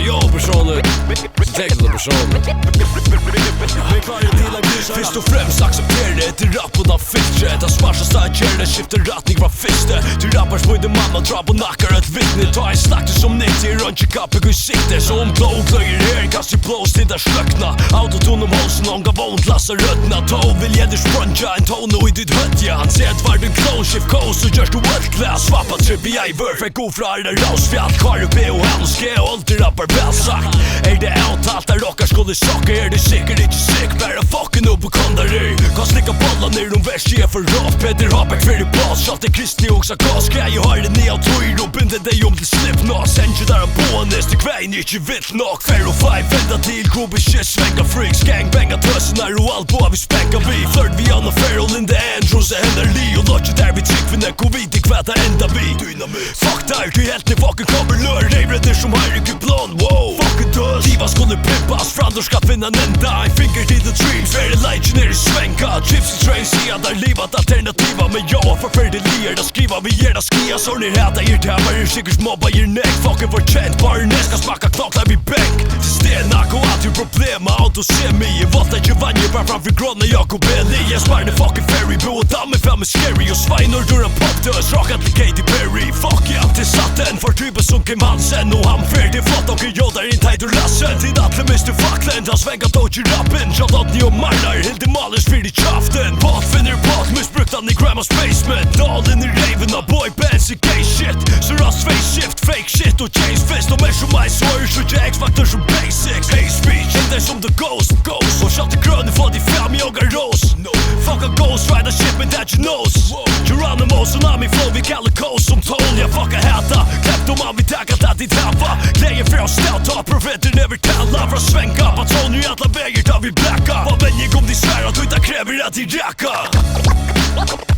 jag personligt så tänker det personligt. Först och främst accepterar det till rappen av filtret. Att smasha stadgärna skiftar rattning var fiste. Till rappars på en mamma drar på nackar ett vittne. Ta en slakter som 90 runt kappig i sikte. Så om glöjer här kastar blås till där slökna. Autoton om halsen om gav ont lassa rötna. Tov vill ge dig spruncha en ton i ditt hötja. Han säger att var du clone shift coast så görs du world class. Svappa tripp i iver för gå fra det rausfjall. Karubé och hanske och alltid rappar väl sagt. Är det outtalt där rockar skulle socka. Är det säkert inte sick. Bara fucking upp och kondari. Kan slicka bollar ner de värst jag för rap. Peter Habeck för i bas. Schalte Kristi också gas. Grej har det ner och tog och binder dig om till slipknot. Sen ju där på nästa kväll inte vitt nog. Fair och five vända till gubbe shit svänga freaks. Gangbanga tösnar och allt på vi spänkar vi. Flirt vi on the feral in the Andrews och händer li. Och lodget där vi tryck för när covid i kväta ända vi. Dynamit. Fuck där du helt ni fucking kommer lör. Rejbröder som Harry Blond. Wow. Fucking död. Diva skulle pimpas. Frandor ska finna en enda. I finger till the dreams. Very light ner i svänka. Chips och trains ja där livat alternativa. Men jag förfärlig lir där skriva vi ger där skia. Så ni rädda er tämmar er säkert mobba er neck. Fucking förtjänt. Bara näska smaka knaklar vid bänk. Stenak och allt ur problem. Auto semi. Volta Giovanni bara framför gråna Jakob Belli. Jag spärde fucking ferry. Bo och damme fram med scary. Och svinor dur en popdös. Rakat till Katy Perry. Fuck yeah. Till satten. För typen som Kim Hansen. Och han färdig flott och jag där in tajt ur lassen. Till nattlen Mr. Fuckland. Han svängar doge i rappen. Shoutout ni och marnar. Hilde Malers för i kraften. Pot finner pot. Missbruktan i grandmas basement. Dalen i raven av boy bands i gay shit. Så rast face shift. Fake shit och James Fist. De är som my swear. Så jag X-Factor som basics. Hey speech. Inte som the ghost. Och shot i grön. Få dig fram i öga rose. Fucka ghost rider shit med that you knows. Geronimo tsunami flow. Vi kallar coast som tål. Jag fucka häta. Kleptoman vi taggat att ditt happa. Grejer för oss stout. Ta preventer never talla. Från svänka. Patron nu jävla väger. Där vi blacka. Vad vänjer om de svär att du inte kräver att de racka.